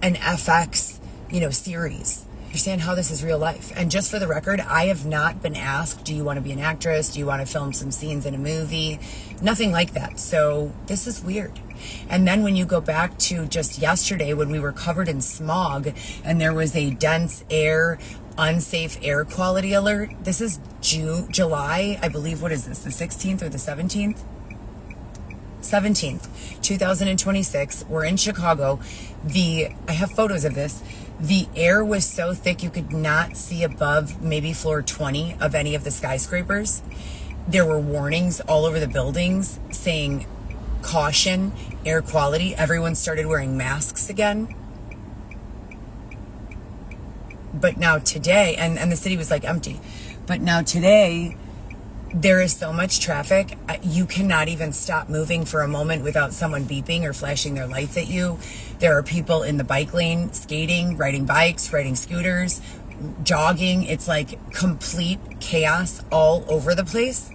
an FX, series. You're saying how this is real life. And just for the record, I have not been asked, do you want to be an actress? Do you want to film some scenes in a movie? Nothing like that. So this is weird. And then when you go back to just yesterday when we were covered in smog and there was a dense air, unsafe air quality alert. This is July, I believe. What is this? The 16th or the 17th? 17th, 2026. We're in Chicago. I have photos of this. The air was so thick you could not see above maybe floor 20 of any of the skyscrapers. There were warnings all over the buildings saying caution, air quality. Everyone started wearing masks again. But now today, and the city was like empty. But now today, there is so much traffic, you cannot even stop moving for a moment without someone beeping or flashing their lights at you. There are people in the bike lane, skating, riding bikes, riding scooters, jogging. It's like complete chaos all over the place.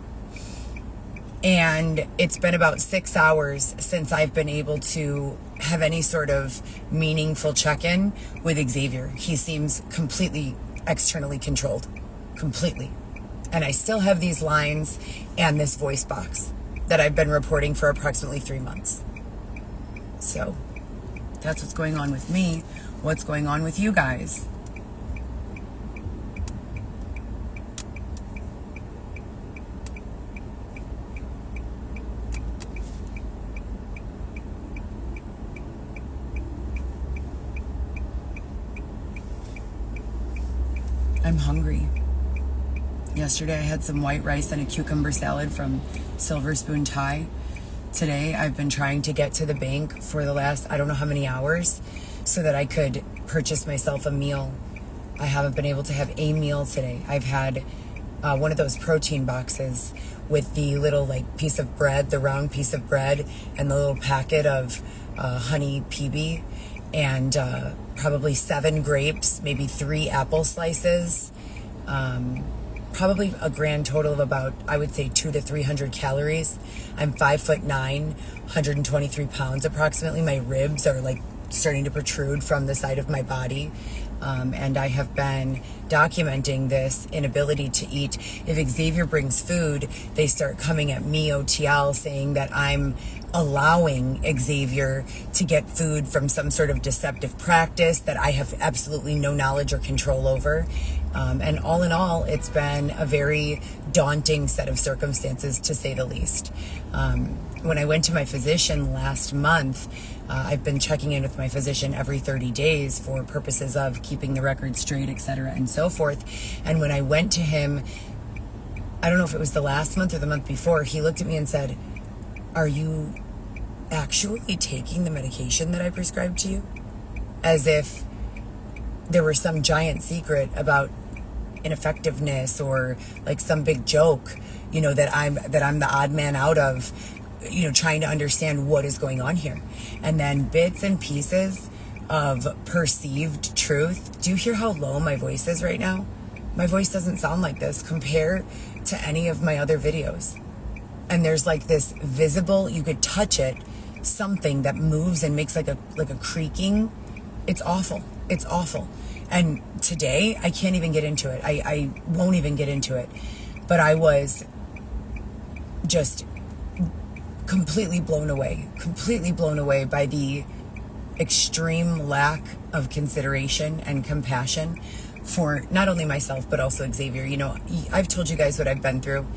And it's been about 6 hours since I've been able to have any sort of meaningful check-in with Xavier. He seems completely externally controlled, completely. And I still have these lines and this voice box that I've been reporting for approximately 3 months. So that's what's going on with me. What's going on with you guys? I'm hungry. Yesterday I had some white rice and a cucumber salad from Silver Spoon Thai. Today I've been trying to get to the bank for the last I don't know how many hours so that I could purchase myself a meal. I haven't been able to have a meal today. I've had one of those protein boxes with the little piece of bread, the round piece of bread, and the little packet of honey PB, and probably 7 grapes, maybe 3 apple slices, probably a grand total of about, I would say, 200 to 300 calories. I'm 5'9", 123 pounds approximately. My ribs are starting to protrude from the side of my body. And I have been documenting this inability to eat. If Xavier brings food, they start coming at me, OTL, saying that I'm allowing Xavier to get food from some sort of deceptive practice that I have absolutely no knowledge or control over. And all in all, it's been a very daunting set of circumstances, to say the least. When I went to my physician last month, I've been checking in with my physician every 30 days for purposes of keeping the record straight, etc., and so forth. And when I went to him, I don't know if it was the last month or the month before, he looked at me and said, "Are you actually taking the medication that I prescribed to you?" As if there were some giant secret about ineffectiveness or some big joke, that I'm the odd man out of, trying to understand what is going on here. And then bits and pieces of perceived truth. Do you hear how low my voice is right now? My voice doesn't sound like this compared to any of my other videos. And there's this visible, you could touch it, something that moves and makes like a creaking. It's awful. It's awful. And today, I can't even get into it. I won't even get into it. But I was just completely blown away by the extreme lack of consideration and compassion for not only myself, but also Xavier. I've told you guys what I've been through.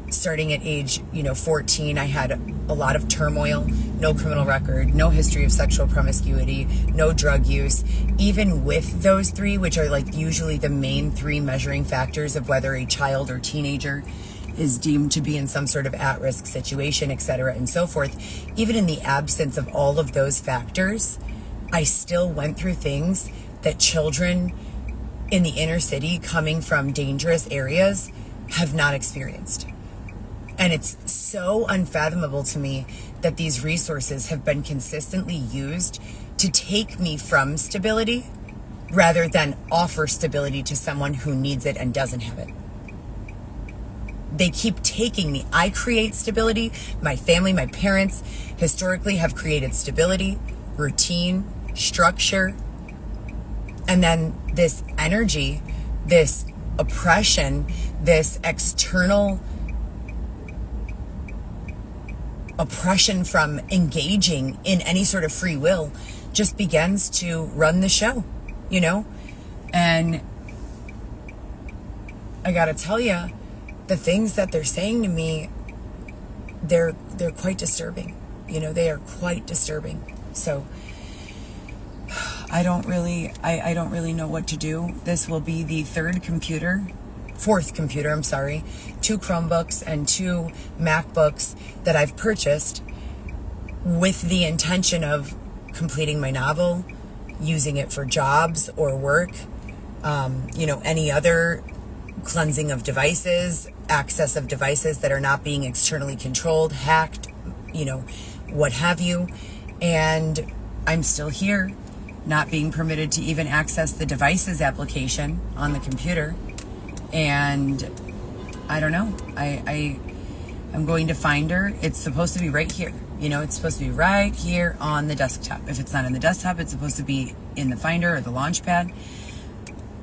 Starting at age, 14, I had a lot of turmoil, no criminal record, no history of sexual promiscuity, no drug use. Even with those 3, which are usually the main 3 measuring factors of whether a child or teenager is deemed to be in some sort of at-risk situation, etc., and so forth. Even in the absence of all of those factors, I still went through things that children in the inner city coming from dangerous areas have not experienced. And it's so unfathomable to me that these resources have been consistently used to take me from stability rather than offer stability to someone who needs it and doesn't have it. They keep taking me. I create stability. My family, my parents historically have created stability, routine, structure, And then this energy, this oppression, this external oppression from engaging in any sort of free will just begins to run the show, And I gotta tell you, the things that they're saying to me, they're quite disturbing. They are quite disturbing. So I don't really know what to do. This will be the fourth computer, 2 Chromebooks and 2 MacBooks that I've purchased with the intention of completing my novel, using it for jobs or work, any other cleansing of devices, access of devices that are not being externally controlled, hacked, what have you. And I'm still here, not being permitted to even access the devices application on the computer. And I don't know. I'm going to find her. It's supposed to be right here. It's supposed to be right here on the desktop. If it's not in the desktop, it's supposed to be in the Finder or the Launchpad.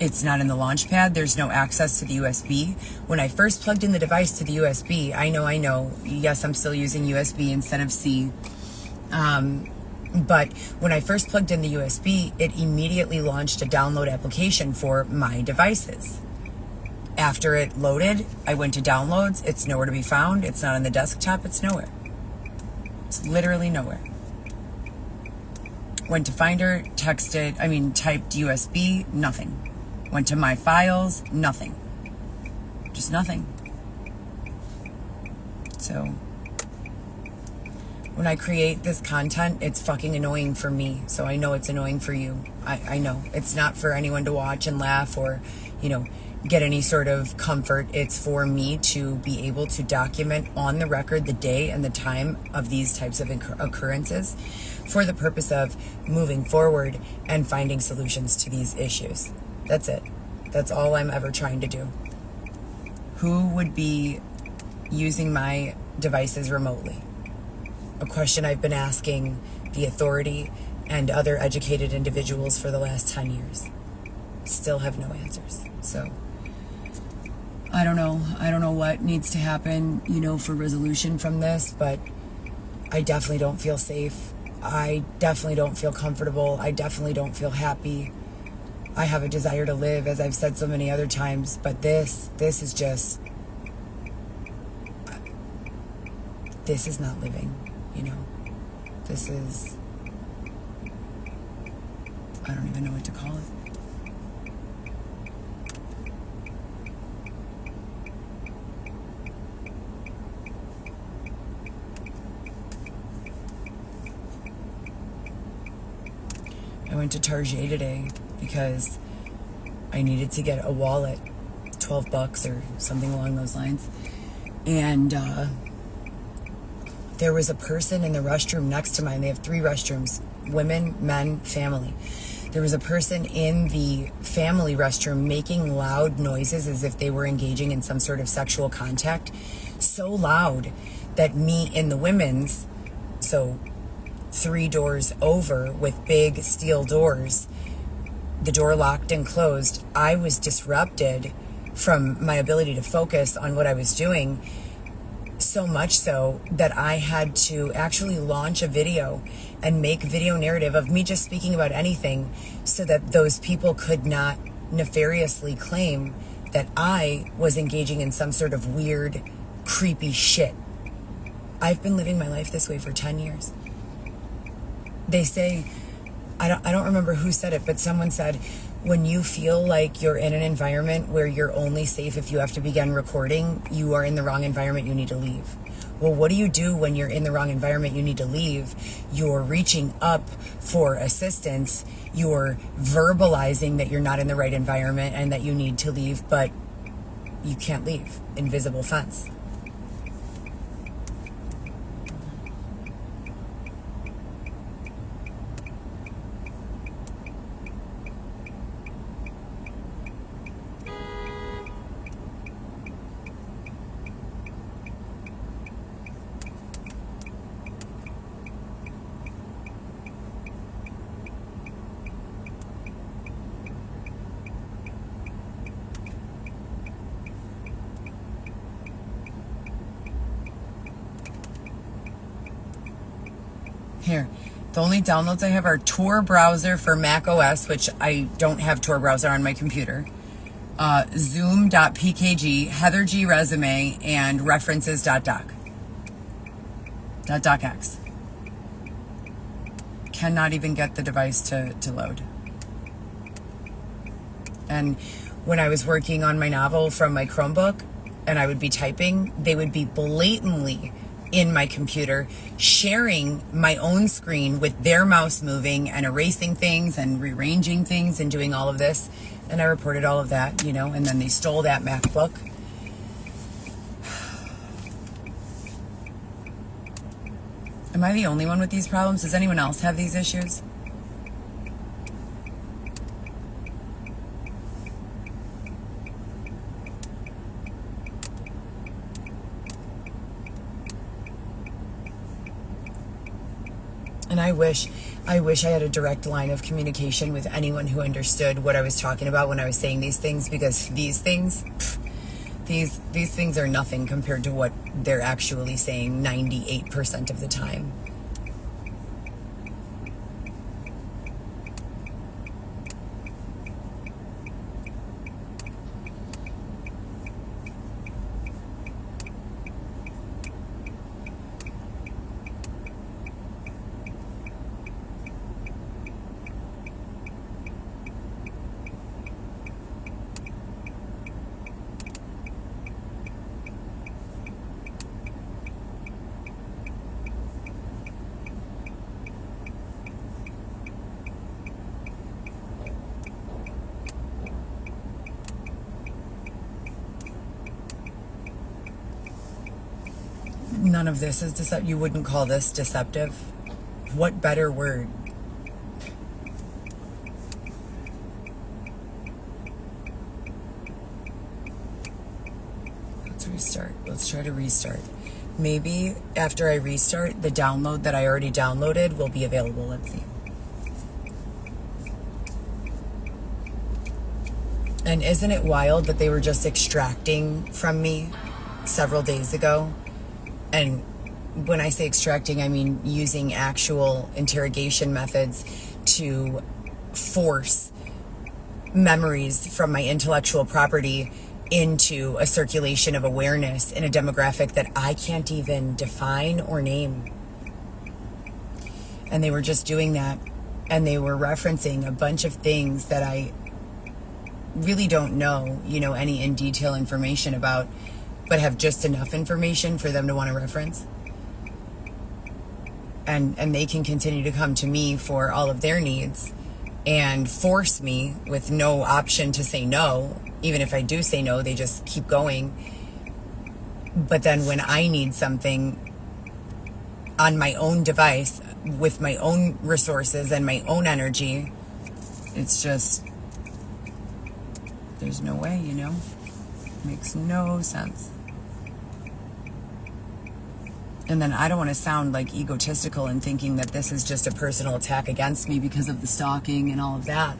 It's not in the Launchpad. There's no access to the USB. When I first plugged in the device to the USB, I know. Yes, I'm still using USB instead of C. But when I first plugged in the USB, it immediately launched a download application for my devices. After it loaded, I went to downloads. It's nowhere to be found. It's not on the desktop. It's nowhere. It's literally nowhere. Went to Finder, typed USB, nothing. Went to my files, nothing. Just nothing. So when I create this content, it's fucking annoying for me. So I know it's annoying for you. I know. It's not for anyone to watch and laugh or, get any sort of comfort. It's for me to be able to document on the record the day and the time of these types of occurrences for the purpose of moving forward and finding solutions to these issues. That's it. That's all I'm ever trying to do. Who would be using my devices remotely? A question I've been asking the authority and other educated individuals for the last 10 years. Still have no answers. So I don't know. I don't know what needs to happen, for resolution from this, but I definitely don't feel safe. I definitely don't feel comfortable. I definitely don't feel happy. I have a desire to live, as I've said so many other times, but this is just, this is not living, This is, I don't even know what to call it. I went to Target today because I needed to get a wallet, $12 or something along those lines. And there was a person in the restroom next to mine. They have 3 restrooms, women, men, family. There was a person in the family restroom making loud noises as if they were engaging in some sort of sexual contact. So loud that me in the women's, so 3 doors over with big steel doors, the door locked and closed, I was disrupted from my ability to focus on what I was doing, so much so that I had to actually launch a video and make video narrative of me just speaking about anything so that those people could not nefariously claim that I was engaging in some sort of weird, creepy shit. I've been living my life this way for 10 years. They say, I don't remember who said it, but someone said, when you feel like you're in an environment where you're only safe if you have to begin recording, you are in the wrong environment, you need to leave. Well, what do you do when you're in the wrong environment, you need to leave? You're reaching up for assistance. You're verbalizing that you're not in the right environment and that you need to leave, but you can't leave. Invisible fence. Here, the only downloads I have are Tor browser for Mac OS, which I don't have Tor browser on my computer. Zoom.pkg, Heather G resume, and references.doc. .docx. Cannot even get the device to load. And when I was working on my novel from my Chromebook and I would be typing, they would be blatantly in my computer sharing my own screen with their mouse moving and erasing things and rearranging things and doing all of this. And I reported all of that, and then they stole that MacBook. Am I the only one with these problems? Does anyone else have these issues? And I wish I had a direct line of communication with anyone who understood what I was talking about when I was saying these things, because these things are nothing compared to what they're actually saying 98% of the time. None of this is deceptive. You wouldn't call this deceptive. What better word? Let's restart. Let's try to restart. Maybe after I restart, the download that I already downloaded will be available. Let's see. And isn't it wild that they were just extracting from me several days ago? And when I say extracting, I mean using actual interrogation methods to force memories from my intellectual property into a circulation of awareness in a demographic that I can't even define or name. And they were just doing that. And they were referencing a bunch of things that I really don't know, any in detail information about, but have just enough information for them to want to reference. And they can continue to come to me for all of their needs and force me with no option to say no. Even if I do say no, they just keep going. But then when I need something on my own device, with my own resources and my own energy, it's just, there's no way, Makes no sense. And then I don't want to sound like egotistical in thinking that this is just a personal attack against me because of the stalking and all of that.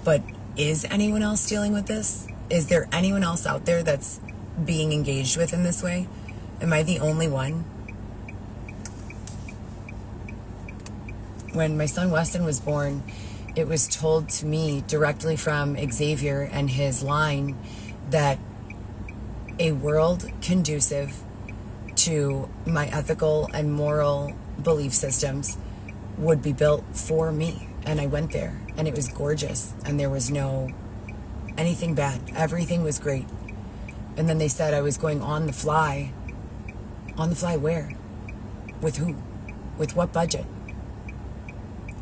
But is anyone else dealing with this? Is there anyone else out there that's being engaged with in this way? Am I the only one? When my son Weston was born, it was told to me directly from Xavier and his line that a world conducive to my ethical and moral belief systems would be built for me. And I went there, and it was gorgeous, and there was no anything bad. Everything was great. And then they said I was going on the fly. On the fly where? With who? With what budget?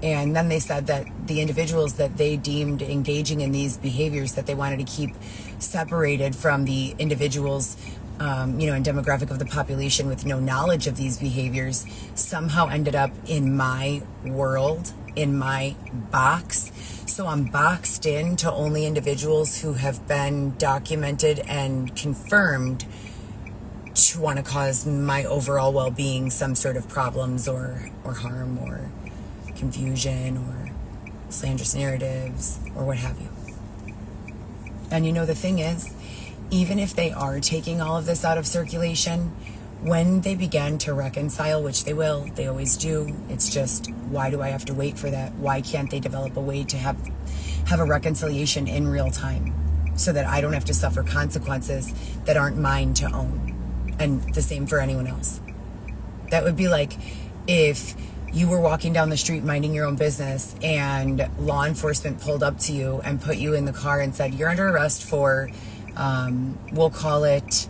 And then they said that the individuals that they deemed engaging in these behaviors that they wanted to keep separated from the individuals, and demographic of the population with no knowledge of these behaviors somehow ended up in my world, in my box. So I'm boxed in to only individuals who have been documented and confirmed to want to cause my overall well-being some sort of problems or harm or confusion or slanderous narratives or what have you. And the thing is, even if they are taking all of this out of circulation, when they begin to reconcile, which they will, they always do, it's just, why do I have to wait for that? Why can't they develop a way to have a reconciliation in real time so that I don't have to suffer consequences that aren't mine to own? And the same for anyone else. That would be like if you were walking down the street minding your own business and law enforcement pulled up to you and put you in the car and said, you're under arrest for, we'll call it,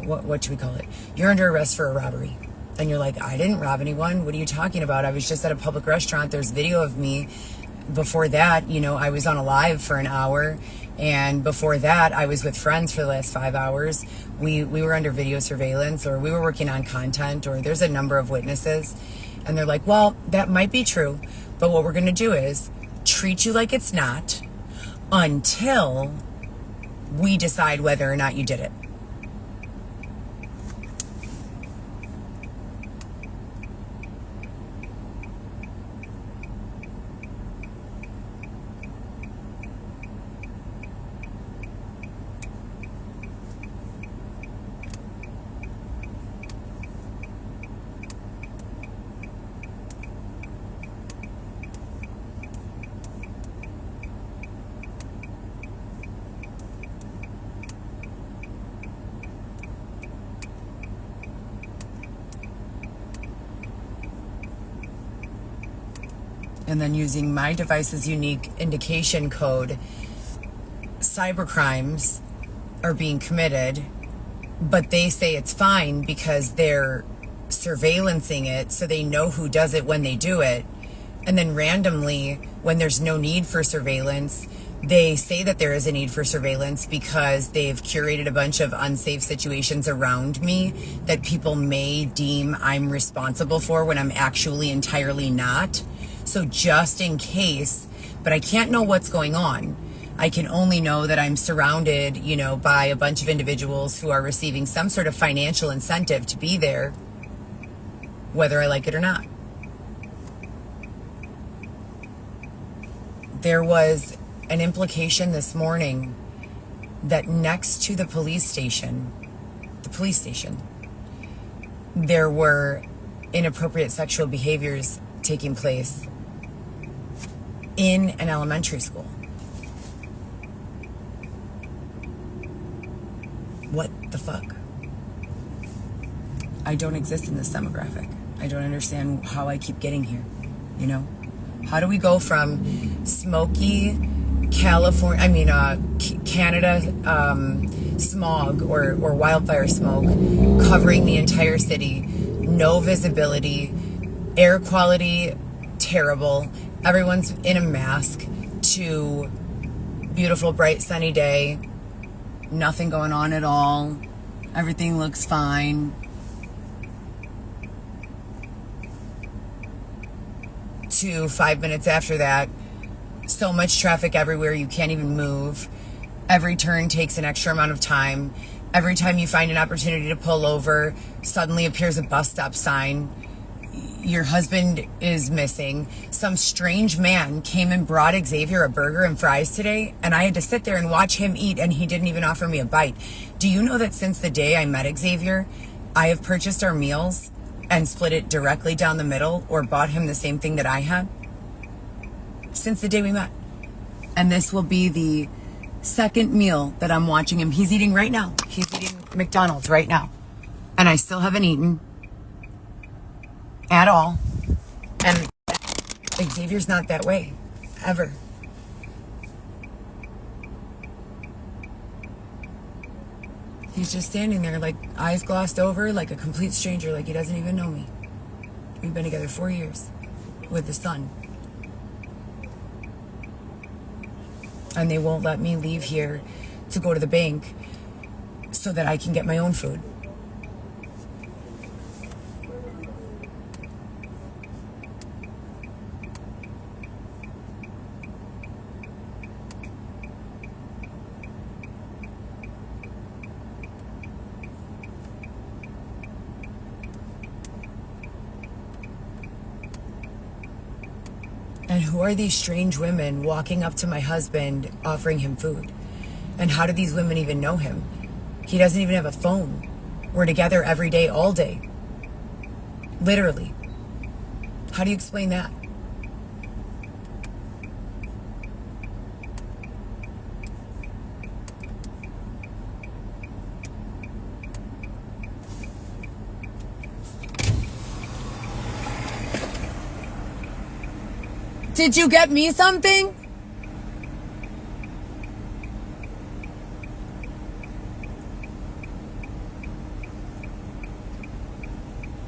what should we call it? You're under arrest for a robbery. And you're like, I didn't rob anyone. What are you talking about? I was just at a public restaurant. There's video of me. Before that, I was on a live for an hour. And before that, I was with friends for the last 5 hours. We were under video surveillance, or we were working on content, or there's a number of witnesses. And they're like, well, that might be true, but what we're going to do is treat you like it's not until we decide whether or not you did it. And then using my device's unique indication code, cybercrimes are being committed, but they say it's fine because they're surveillancing it so they know who does it when they do it. And then randomly, when there's no need for surveillance, they say that there is a need for surveillance because they've curated a bunch of unsafe situations around me that people may deem I'm responsible for when I'm actually entirely not. So just in case, but I can't know what's going on. I can only know that I'm surrounded, by a bunch of individuals who are receiving some sort of financial incentive to be there, whether I like it or not. There was an implication this morning that next to the police station, there were inappropriate sexual behaviors taking place in an elementary school. What the fuck? I don't exist in this demographic. I don't understand how I keep getting here, How do we go from smoky Canada smog or wildfire smoke covering the entire city, no visibility, air quality terrible, everyone's in a mask, to beautiful, bright, sunny day, nothing going on at all, everything looks fine, to 5 minutes after that, so much traffic everywhere you can't even move, every turn takes an extra amount of time, every time you find an opportunity to pull over, suddenly appears a bus stop sign, your husband is missing, some strange man came and brought Xavier a burger and fries today, and I had to sit there and watch him eat, and he didn't even offer me a bite. Do you know that since the day I met Xavier, I have purchased our meals and split it directly down the middle, or bought him the same thing that I had? Since the day we met. And this will be the second meal that I'm watching him. He's eating right now. He's eating McDonald's right now. And I still haven't eaten at all. And Xavier's not that way, ever. He's just standing there, like, eyes glossed over, like a complete stranger, like he doesn't even know me. We've been together 4 years with the son. And they won't let me leave here to go to the bank so that I can get my own food. And who are these strange women walking up to my husband, offering him food? And how do these women even know him? He doesn't even have a phone. We're together every day, all day. Literally. How do you explain that? Did you get me something?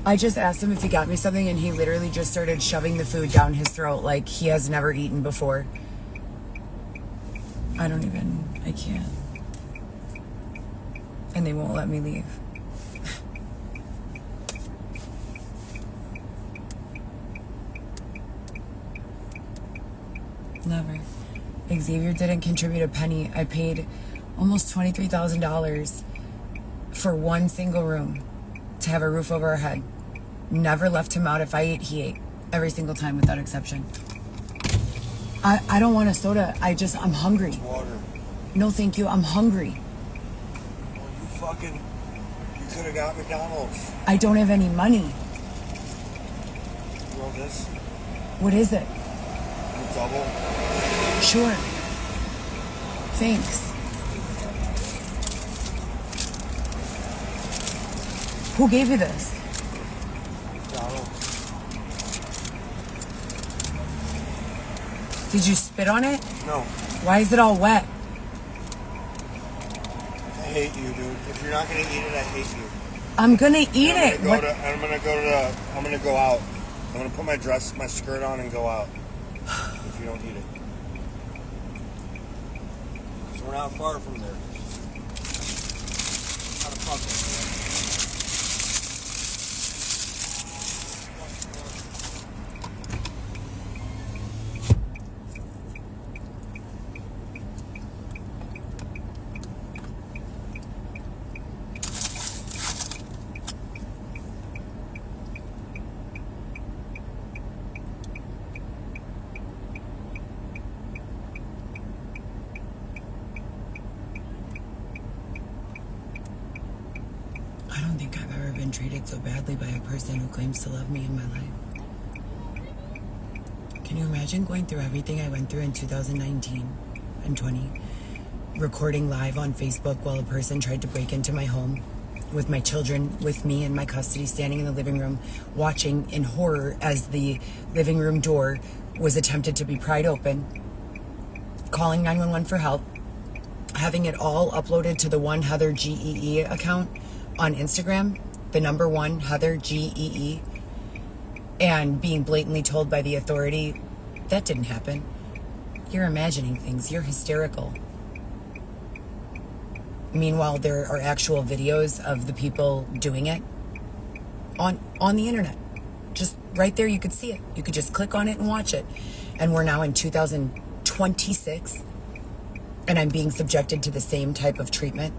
I just asked him if he got me something, and he literally just started shoving the food down his throat like he has never eaten before. I can't. And they won't let me leave. Never. Xavier didn't contribute a penny. I paid almost $23,000 for one single room to have a roof over our head. Never left him out. If I ate, he ate. Every single time without exception. I don't want a soda. I'm hungry. Water. No, thank you. I'm hungry. Well, you could have got McDonald's. I don't have any money. You want this? What is it? Double. Sure. Thanks. Who gave you this? Donald. Did you spit on it? No. Why is it all wet? I hate you, dude. If you're not gonna eat it, I hate you. I'm gonna eat it. I'm gonna go out. I'm gonna put my skirt on and go out. If you don't eat it. So we're not far from there. How the fuck? I don't think I've ever been treated so badly by a person who claims to love me in my life. Can you imagine going through everything I went through in 2019 and 20, recording live on Facebook while a person tried to break into my home with my children with me in my custody, standing in the living room, watching in horror as the living room door was attempted to be pried open, calling 911 for help, having it all uploaded to the one Heather GEE account on Instagram, the number one Heather GEE, and being blatantly told by the authority, that didn't happen. You're imagining things. You're hysterical. Meanwhile, there are actual videos of the people doing it on the internet. Just right there, you could see it. You could just click on it and watch it. And we're now in 2026, and I'm being subjected to the same type of treatment,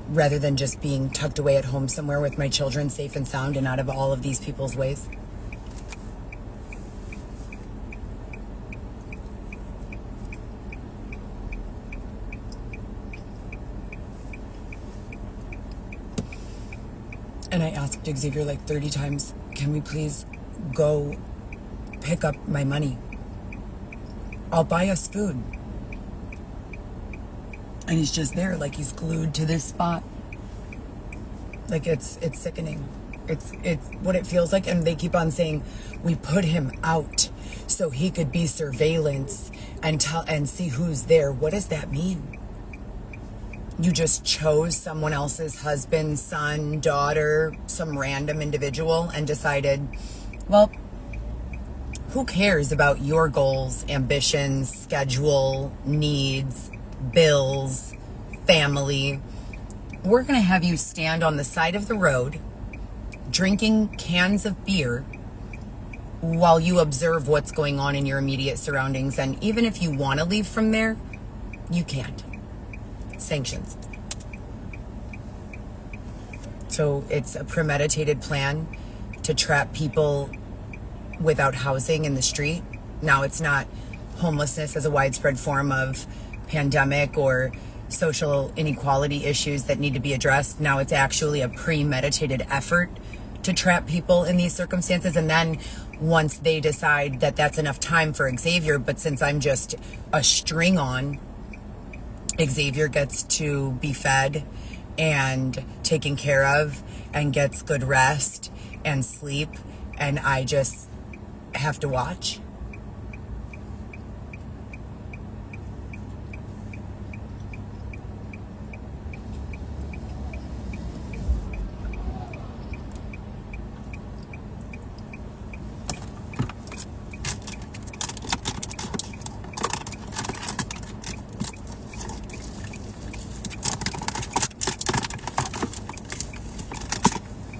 rather than just being tucked away at home somewhere with my children, safe and sound and out of all of these people's ways. And I asked Xavier like 30 times, can we please go pick up my money? I'll buy us food. And he's just there, like he's glued to this spot. Like it's sickening. It's what it feels like. And they keep on saying, we put him out so he could be surveillance and see who's there. What does that mean? You just chose someone else's husband, son, daughter, some random individual, and decided, well, who cares about your goals, ambitions, schedule, needs, bills, family? We're going to have you stand on the side of the road drinking cans of beer while you observe what's going on in your immediate surroundings. And even if you want to leave from there, you can't. Sanctions. So it's a premeditated plan to trap people without housing in the street. Now, it's not homelessness as a widespread form of pandemic or social inequality issues that need to be addressed. Now it's actually a premeditated effort to trap people in these circumstances. And then once they decide that that's enough time for Xavier, but since I'm just a string on, Xavier gets to be fed and taken care of and gets good rest and sleep, and I just have to watch.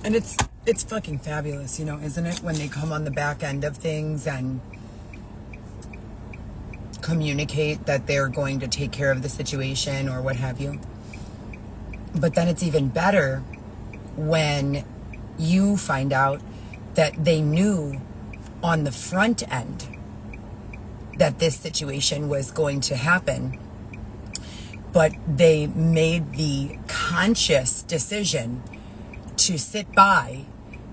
And it's fucking fabulous, you know, isn't it? When they come on the back end of things and communicate that they're going to take care of the situation or what have you. But then it's even better when you find out that they knew on the front end that this situation was going to happen, but they made the conscious decision to sit by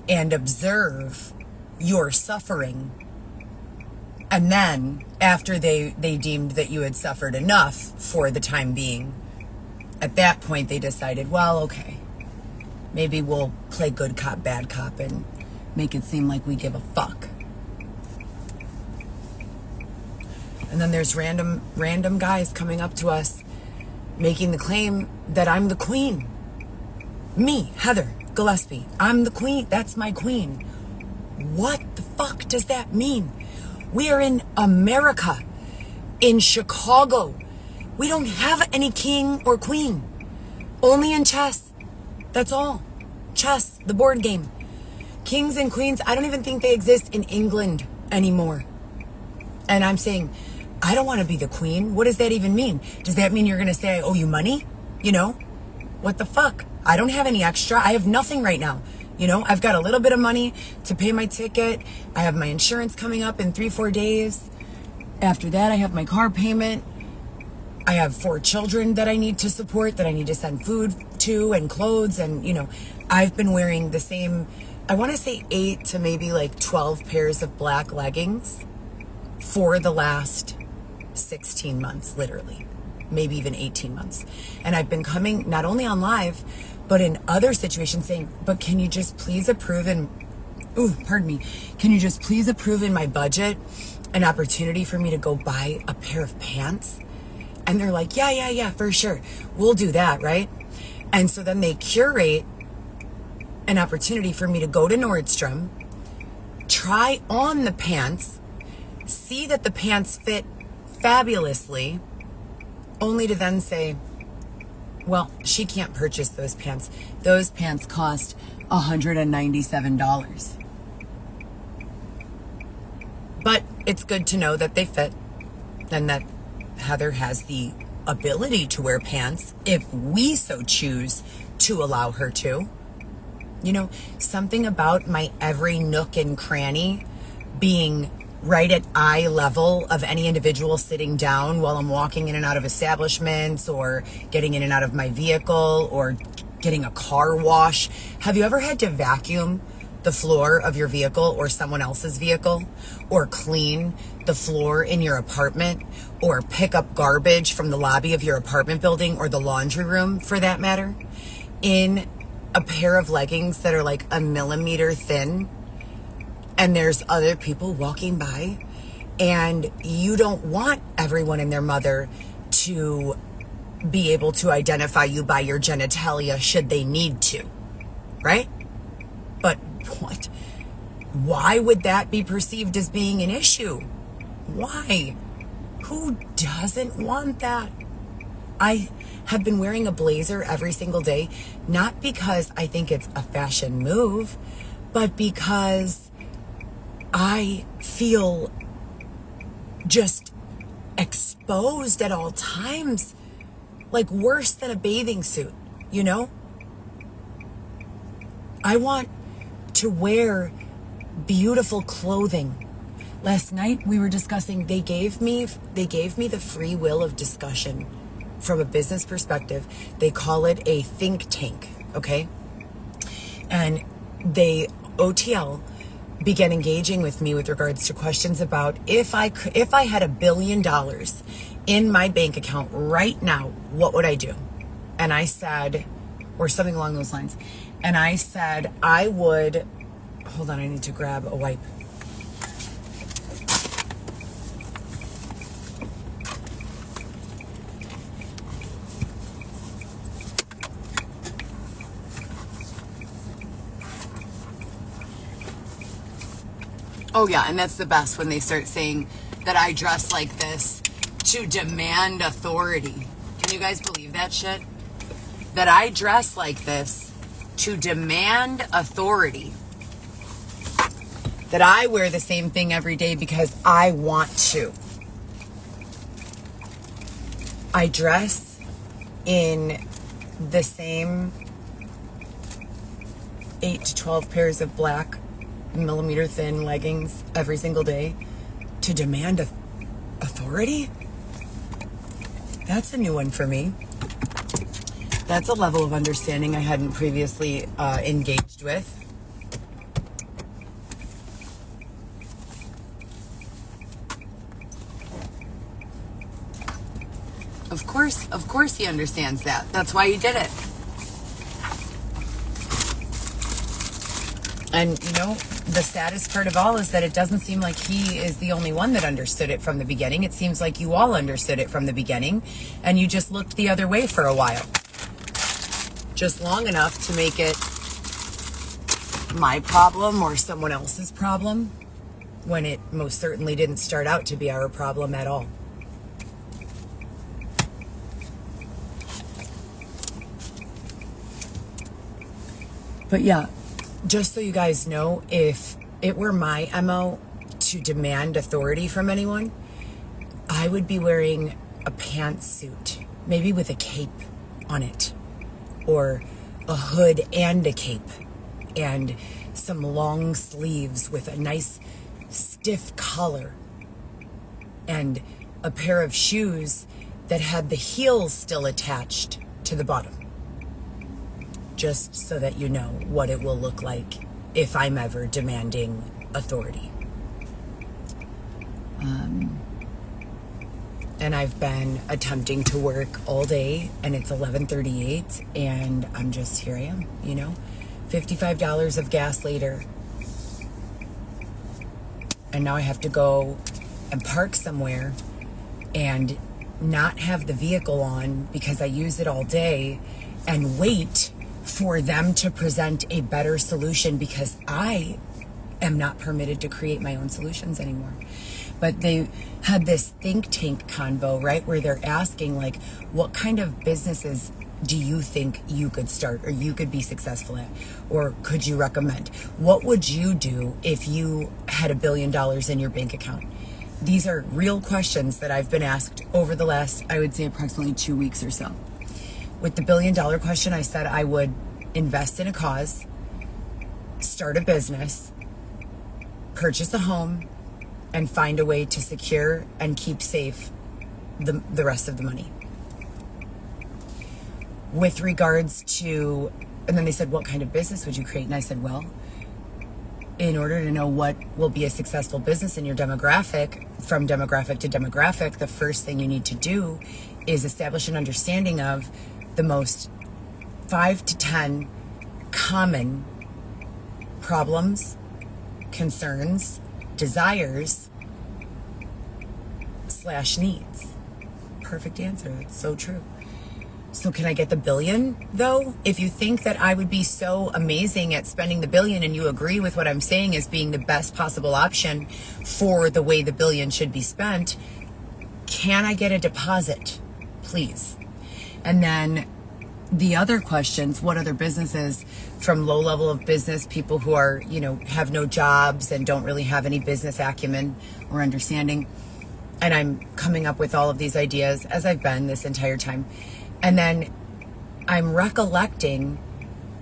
and observe your suffering. And then after they deemed that you had suffered enough for the time being, at that point they decided, well, okay, maybe we'll play good cop, bad cop and make it seem like we give a fuck. And then there's random guys coming up to us making the claim that I'm the queen. Me, Heather Gillespie, I'm the queen. That's my queen. What the fuck does that mean? We are in America, in Chicago. We don't have any king or queen. Only in chess. That's all. Chess, the board game. Kings and queens, I don't even think they exist in England anymore. And I'm saying, I don't want to be the queen. What does that even mean? Does that mean you're going to say I owe you money? You know? What the fuck? I don't have any extra. I have nothing right now. You know, I've got a little bit of money to pay my ticket. I have my insurance coming up in 3-4 days. After that, I have my car payment. I have 4 children that I need to support, that I need to send food to and clothes. And, you know, I've been wearing the same, I want to say 8 to maybe like 12 pairs of black leggings for the last 16 months, literally. Maybe even 18 months. And I've been coming not only on live, but in other situations saying, but can you just please approve can you just please approve in my budget an opportunity for me to go buy a pair of pants? And they're like, yeah, for sure. We'll do that, right? And so then they curate an opportunity for me to go to Nordstrom, try on the pants, see that the pants fit fabulously, only to then say, well, she can't purchase those pants. Those pants cost $197. But it's good to know that they fit and that Heather has the ability to wear pants if we so choose to allow her to. You know, something about my every nook and cranny being right at eye level of any individual sitting down while I'm walking in and out of establishments or getting in and out of my vehicle or getting a car wash. Have you ever had to vacuum the floor of your vehicle or someone else's vehicle, or clean the floor in your apartment, or pick up garbage from the lobby of your apartment building or the laundry room for that matter, in a pair of leggings that are like a millimeter thin? And there's other people walking by, and you don't want everyone and their mother to be able to identify you by your genitalia should they need to, right? But what? Why would that be perceived as being an issue? Why? Who doesn't want that? I have been wearing a blazer every single day, not because I think it's a fashion move, but because I feel just exposed at all times, like worse than a bathing suit, you know? I want to wear beautiful clothing. Last night we were discussing, they gave me the free will of discussion from a business perspective, they call it a think tank, okay? And OTL began engaging with me with regards to questions about if I had $1 billion in my bank account right now, what would I do? And I said, or something along those lines. And I said, I would, hold on, I need to grab a wipe. Oh yeah, and that's the best when they start saying that I dress like this to demand authority. Can you guys believe that shit? That I dress like this to demand authority. That I wear the same thing every day because I want to. I dress in the same 8 to 12 pairs of black millimeter thin leggings every single day to demand authority? That's a new one for me. That's a level of understanding I hadn't previously engaged with. Of course he understands that. That's why he did it. And, you know, the saddest part of all is that it doesn't seem like he is the only one that understood it from the beginning. It seems like you all understood it from the beginning, and you just looked the other way for a while. Just long enough to make it my problem or someone else's problem, when it most certainly didn't start out to be our problem at all. But yeah, just so you guys know, if it were my MO to demand authority from anyone, I would be wearing a pantsuit, maybe with a cape on it, or a hood and a cape, and some long sleeves with a nice stiff collar, and a pair of shoes that had the heels still attached to the bottom. Just so that you know what it will look like if I'm ever demanding authority. And I've been attempting to work all day, and it's 11:38, and I'm just, here I am, you know, $55 of gas later. And now I have to go and park somewhere and not have the vehicle on because I use it all day, and wait for them to present a better solution because I am not permitted to create my own solutions anymore. But they had this think tank convo, right, where they're asking, like, what kind of businesses do you think you could start or you could be successful at, or could you recommend? What would you do if you had $1 billion in your bank account? These are real questions that I've been asked over the last, I would say, approximately 2 weeks or so. With the $1 billion question, I said I would invest in a cause, start a business, purchase a home, and find a way to secure and keep safe the rest of the money. With regards to, and then they said, what kind of business would you create? And I said, well, in order to know what will be a successful business in your demographic, from demographic to demographic, the first thing you need to do is establish an understanding of the most 5 to 10 common problems, concerns, desires, / needs. Perfect answer. It's so true. So can I get the $1 billion though? If you think that I would be so amazing at spending the $1 billion and you agree with what I'm saying as being the best possible option for the way the $1 billion should be spent, can I get a deposit, please? And then the other questions, what other businesses from low level of business, people who are, you know, have no jobs and don't really have any business acumen or understanding. And I'm coming up with all of these ideas as I've been this entire time. And then I'm recollecting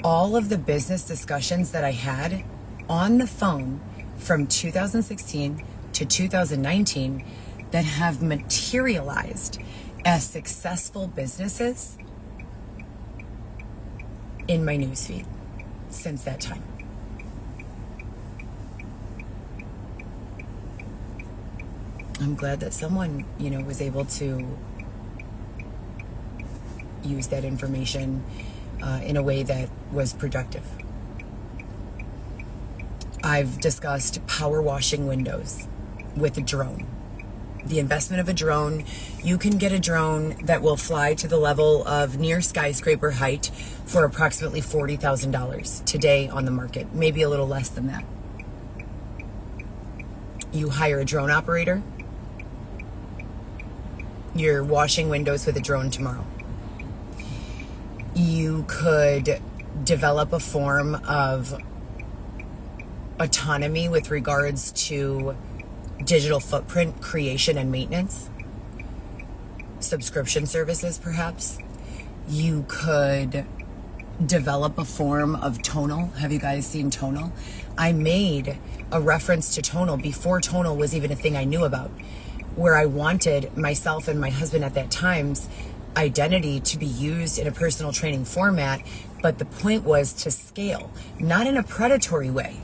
all of the business discussions that I had on the phone from 2016 to 2019 that have materialized as successful businesses in my newsfeed since that time. I'm glad that someone, was able to use that information in a way that was productive. I've discussed power washing windows with a drone. The investment of a drone, you can get a drone that will fly to the level of near skyscraper height for approximately $40,000 today on the market, maybe a little less than that. You hire a drone operator, you're washing windows with a drone tomorrow. You could develop a form of autonomy with regards to digital footprint creation and maintenance, subscription services perhaps. You could develop a form of tonal. Have you guys seen tonal? I made a reference to tonal before tonal was even a thing I knew about, where I wanted myself and my husband at that time's identity to be used in a personal training format, but the point was to scale, not in a predatory way.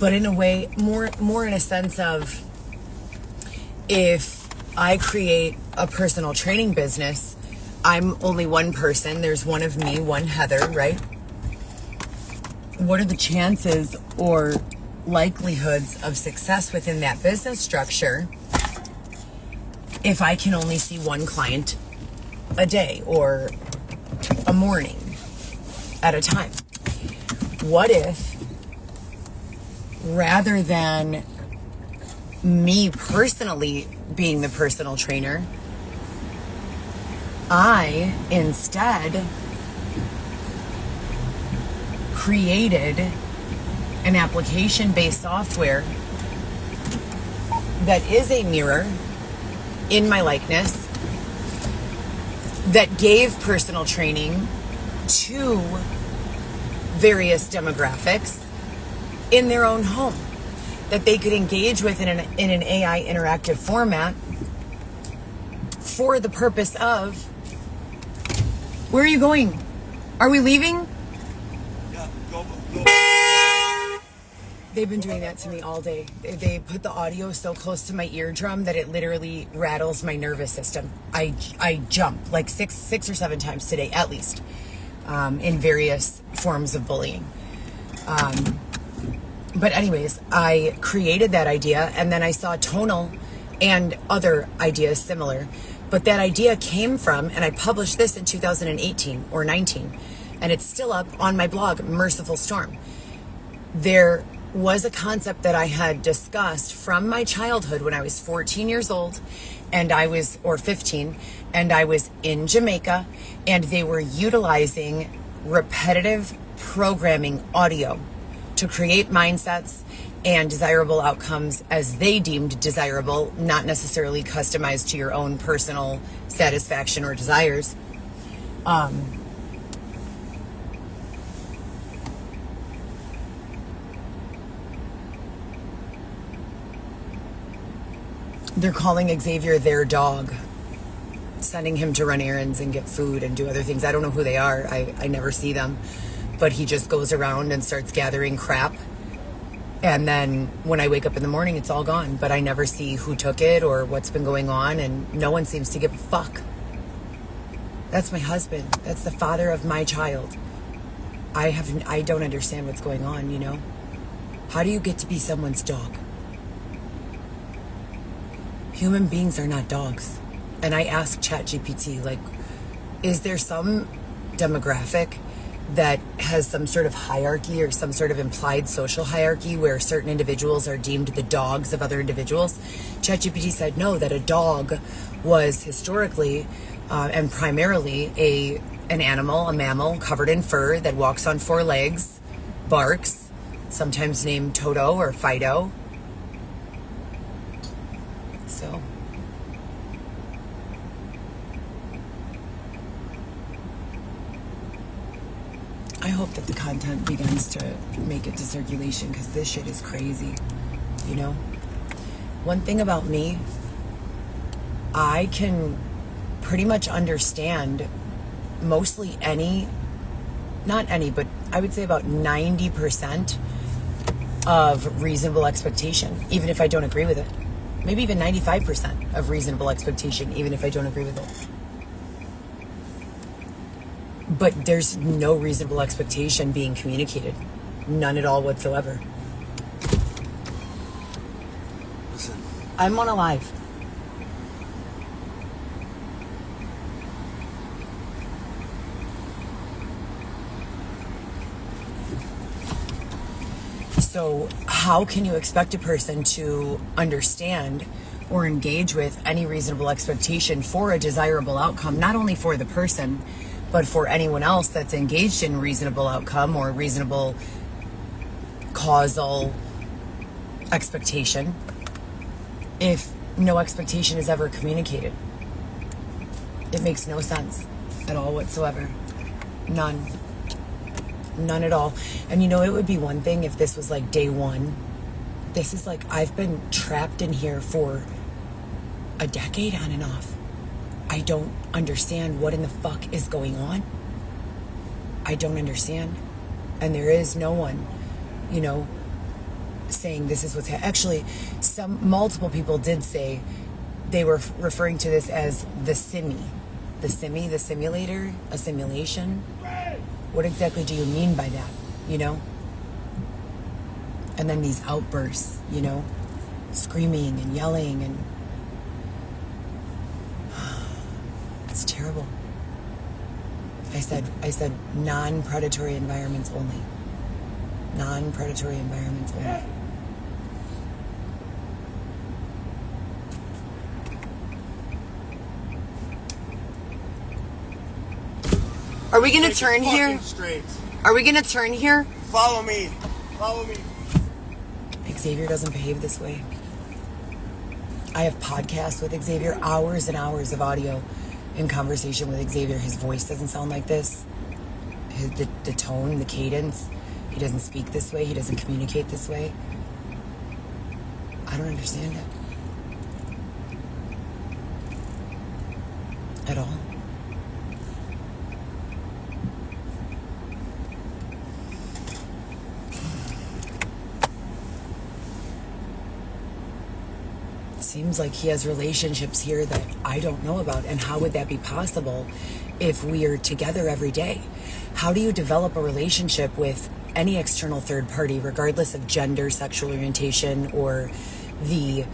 But in a way, more in a sense of, if I create a personal training business, I'm only one person. There's one of me, one Heather, right? What are the chances or likelihoods of success within that business structure if I can only see one client a day or a morning at a time? What if, rather than me personally being the personal trainer, I instead created an application-based software that is a mirror in my likeness that gave personal training to various demographics in their own home, that they could engage with in an AI interactive format for the purpose of, where are you going? Are we leaving? Yeah, go. They've been doing that to me all day. They put the audio so close to my eardrum that it literally rattles my nervous system. I jump like six or seven times today, at least, in various forms of bullying. But anyways, I created that idea, and then I saw tonal and other ideas similar. But that idea came from, and I published this in 2018 or 19, and it's still up on my blog, Merciful Storm. There was a concept that I had discussed from my childhood when I was 14 years old, or 15, and I was in Jamaica, and they were utilizing repetitive programming audio to create mindsets and desirable outcomes as they deemed desirable, not necessarily customized to your own personal satisfaction or desires. They're calling Xavier their dog, sending him to run errands and get food and do other things. I don't know who they are. I never see them. But he just goes around and starts gathering crap. And then when I wake up in the morning, it's all gone. But I never see who took it or what's been going on. And no one seems to give a fuck. That's my husband. That's the father of my child. I don't understand what's going on, How do you get to be someone's dog? Human beings are not dogs. And I asked ChatGPT, is there some demographic that has some sort of hierarchy or some sort of implied social hierarchy where certain individuals are deemed the dogs of other individuals. ChatGPT said no, that a dog was historically and primarily an animal, a mammal covered in fur that walks on four legs, barks, sometimes named Toto or Fido. So I hope that the content begins to make it to circulation, because this shit is crazy, you know? One thing about me, I can pretty much understand mostly not any, but I would say about 90% of reasonable expectation, even if I don't agree with it. Maybe even 95% of reasonable expectation, even if I don't agree with it. But there's no reasonable expectation being communicated. None at all whatsoever. Listen. I'm on a live. So how can you expect a person to understand or engage with any reasonable expectation for a desirable outcome, not only for the person, but for anyone else that's engaged in reasonable outcome or reasonable causal expectation, if no expectation is ever communicated? It makes no sense at all whatsoever. None at all. And it would be one thing if this was like day one. This is like, I've been trapped in here for a decade on and off. I don't understand what in the fuck is going on. I don't understand. And there is no one, saying this is what's actually, multiple people did say they were referring to this as the simulator, a simulation. What exactly do you mean by that, And then these outbursts, screaming and yelling, and it's terrible. I said non-predatory environments only. Non-predatory environments only. Are we gonna turn here? Straight. Are we gonna turn here? Follow me. Follow me. Xavier doesn't behave this way. I have podcasts with Xavier, hours and hours of audio in conversation with Xavier. His voice doesn't sound like this. The tone, the cadence. He doesn't speak this way. He doesn't communicate this way. I don't understand it. At all. Seems like he has relationships here that I don't know about. And how would that be possible if we are together every day? How do you develop a relationship with any external third party, regardless of gender, sexual orientation, or the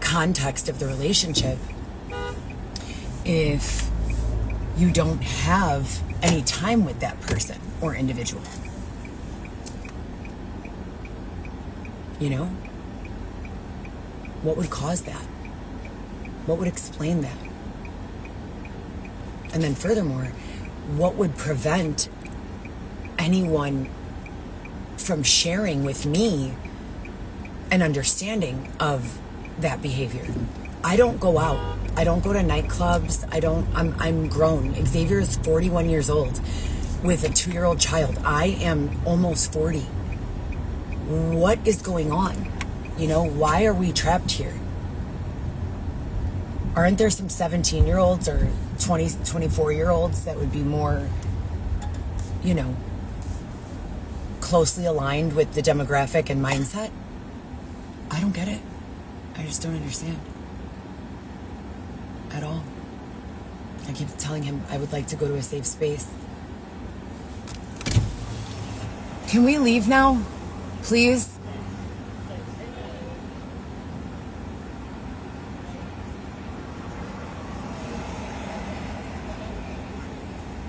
context of the relationship, if you don't have any time with that person or individual? What would cause that? What would explain that? And then furthermore, what would prevent anyone from sharing with me an understanding of that behavior? I don't go out. I don't go to nightclubs. I'm grown. Xavier is 41 years old with a 2-year-old child. I am almost 40. What is going on? Why are we trapped here? Aren't there some 17-year-olds or 24-year-olds that would be more, closely aligned with the demographic and mindset? I don't get it. I just don't understand. At all. I keep telling him I would like to go to a safe space. Can we leave now? Please?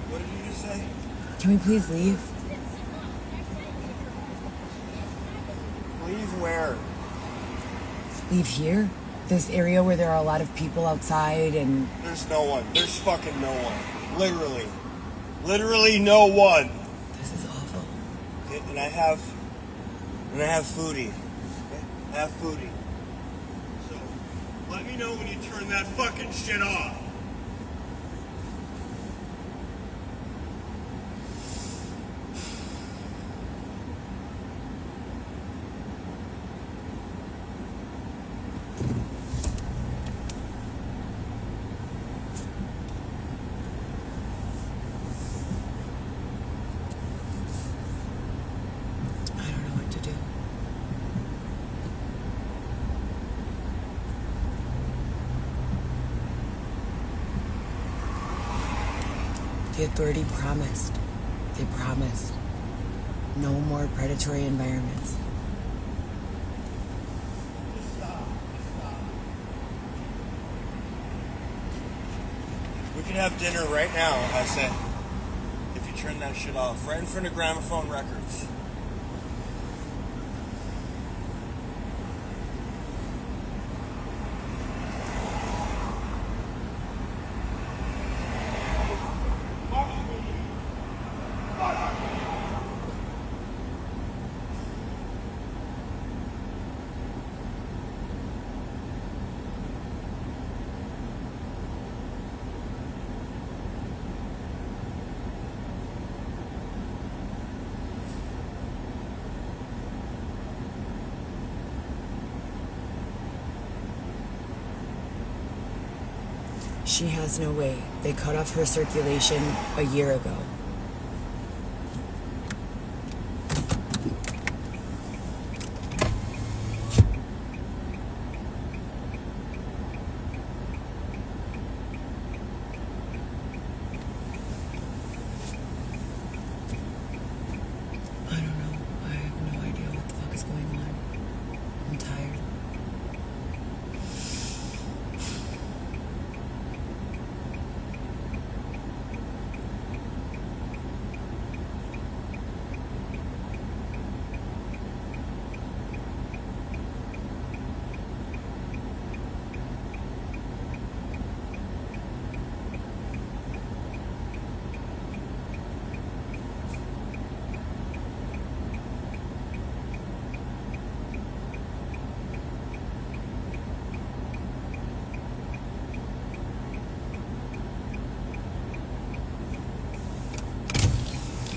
What did you just say? Can we please leave? where? Leave here? This area where there are a lot of people outside and... There's no one. There's fucking no one. Literally. Literally no one. This is awful. Okay, and I have foodie. Okay? I have foodie. So, let me know when you turn that fucking shit off. The authority promised. They promised no more predatory environments. Just stop. We could have dinner right now, I said. If you turn that shit off. Right in front of Gramophone Records. She has no way. They cut off her circulation a year ago. I don't know. I have no idea what the fuck is going on. I'm tired.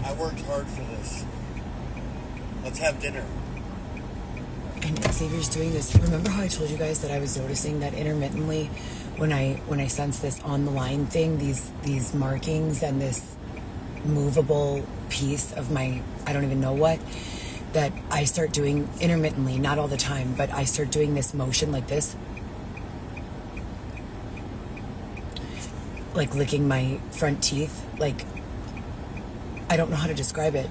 I worked hard for this. Let's have dinner. And Xavier's doing this. Remember how I told you guys that I was noticing that intermittently when I sense this on the line thing, these markings and this movable piece of my, I don't even know what, that I start doing intermittently, not all the time, but I start doing this motion like this. Like licking my front teeth. Like, I don't know how to describe it.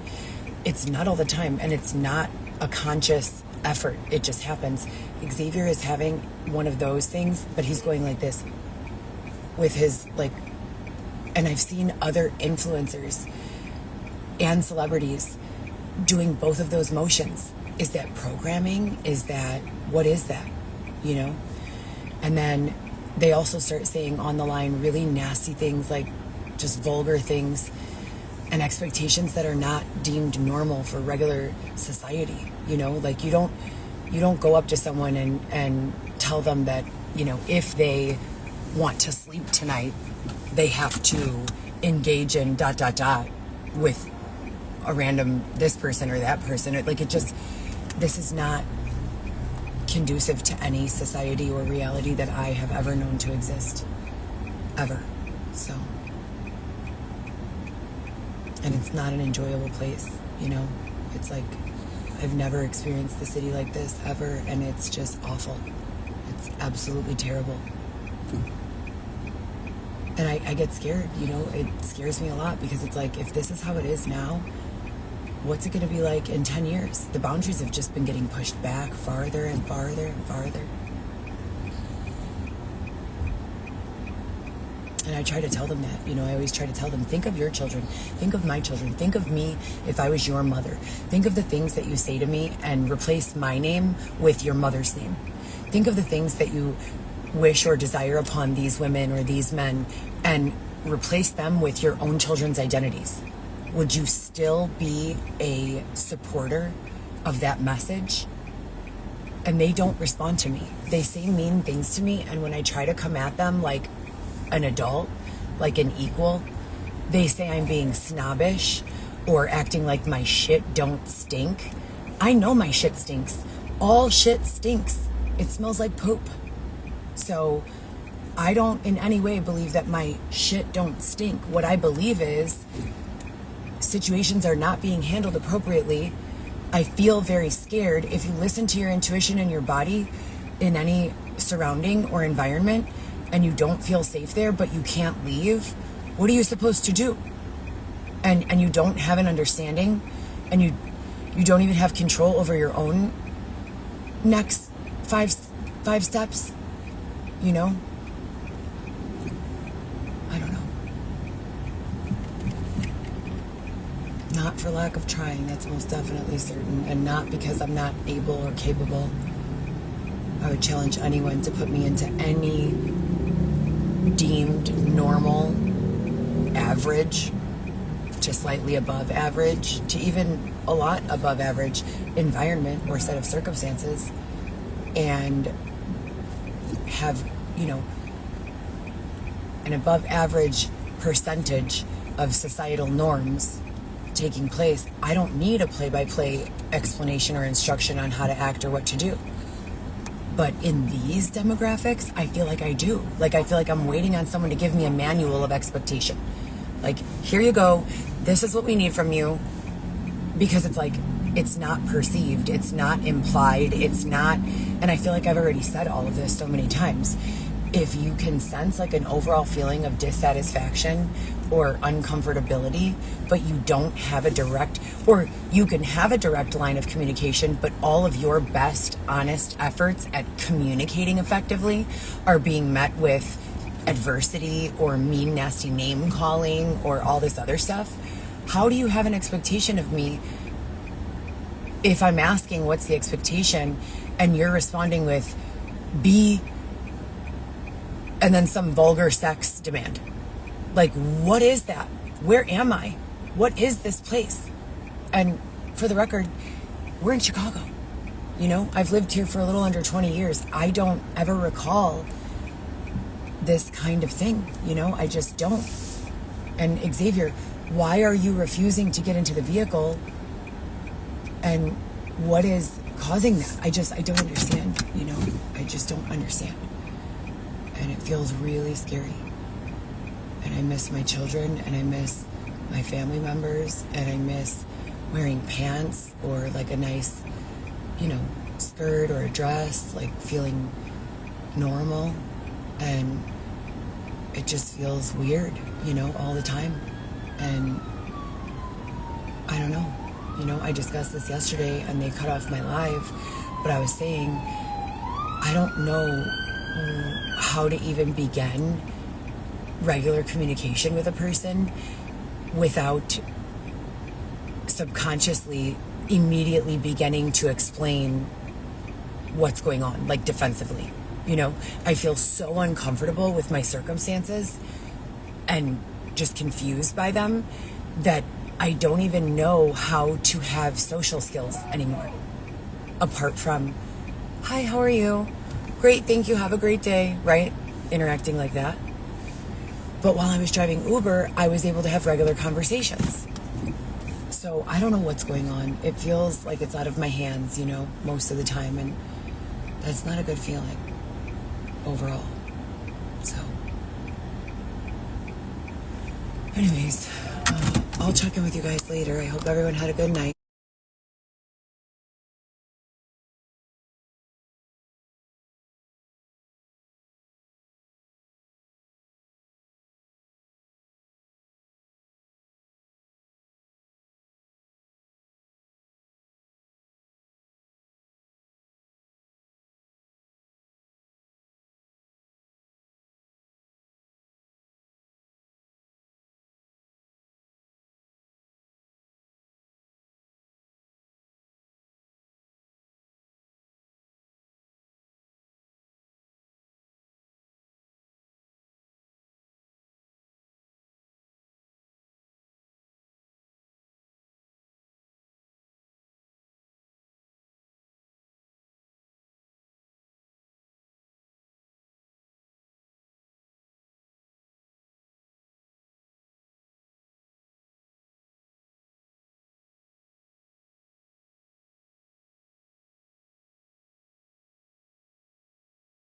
It's not all the time, and it's not a conscious effort. It just happens. Xavier is having one of those things, but he's going like this with his, like, and I've seen other influencers and celebrities doing both of those motions. Is that programming? Is that, what is that? You know? And then they also start saying on the line really nasty things, like just vulgar things and expectations that are not deemed normal for regular society. You know, like you don't go up to someone and tell them that, you know, if they want to sleep tonight, they have to engage in ... with a random this person or that person. Like, it just, this is not conducive to any society or reality that I have ever known to exist. Ever. So, and it's not an enjoyable place, you know? It's like, I've never experienced the city like this ever, and it's just awful. It's absolutely terrible. And I get scared, you know? It scares me a lot because it's like, if this is how it is now, what's it going to be like in 10 years? The boundaries have just been getting pushed back farther and farther and farther. And I try to tell them that, I always try to tell them, think of your children, think of my children, think of me if I was your mother. Think of the things that you say to me and replace my name with your mother's name. Think of the things that you wish or desire upon these women or these men and replace them with your own children's identities. Would you still be a supporter of that message? And they don't respond to me. They say mean things to me, and when I try to come at them like an adult, like an equal, they say I'm being snobbish or acting like my shit don't stink. I know my shit stinks. All shit stinks. It smells like poop. So I don't in any way believe that my shit don't stink. What I believe is situations are not being handled appropriately. I feel very scared. If you listen to your intuition and your body in any surrounding or environment and you don't feel safe there, but you can't leave, what are you supposed to do? And you don't have an understanding, and you don't even have control over your own next five steps, I don't know. Not for lack of trying, that's most definitely certain, and not because I'm not able or capable. I would challenge anyone to put me into any deemed normal, average, to slightly above average, to even a lot above average environment or set of circumstances, and have, an above average percentage of societal norms taking place. I don't need a play-by-play explanation or instruction on how to act or what to do. But in these demographics, I feel like I do. Like, I feel like I'm waiting on someone to give me a manual of expectation. Like, here you go. This is what we need from you. Because it's like, it's not perceived. It's not implied. It's not, and I feel like I've already said all of this so many times. If you can sense like an overall feeling of dissatisfaction or uncomfortability, but you don't have a direct, or you can have a direct line of communication, but all of your best, honest efforts at communicating effectively are being met with adversity or mean, nasty name calling or all this other stuff, how do you have an expectation of me if I'm asking what's the expectation and you're responding with be and then some vulgar sex demand? Like, what is that? Where am I? What is this place? And for the record, we're in Chicago. I've lived here for a little under 20 years. I don't ever recall this kind of thing. I just don't. And Xavier, why are you refusing to get into the vehicle? And what is causing that? I don't understand. I just don't understand. And it feels really scary. And I miss my children, and I miss my family members, and I miss wearing pants or like a nice, skirt or a dress, like feeling normal. And it just feels weird, all the time. And I don't know. I discussed this yesterday and they cut off my live, but I was saying, I don't know how to even begin regular communication with a person without subconsciously immediately beginning to explain what's going on, like defensively. I feel so uncomfortable with my circumstances and just confused by them that I don't even know how to have social skills anymore. Apart from, hi, how are you? Great, thank you, have a great day, right? Interacting like that. But while I was driving Uber, I was able to have regular conversations. So I don't know what's going on. It feels like it's out of my hands, most of the time. And that's not a good feeling overall. So anyways, I'll check in with you guys later. I hope everyone had a good night.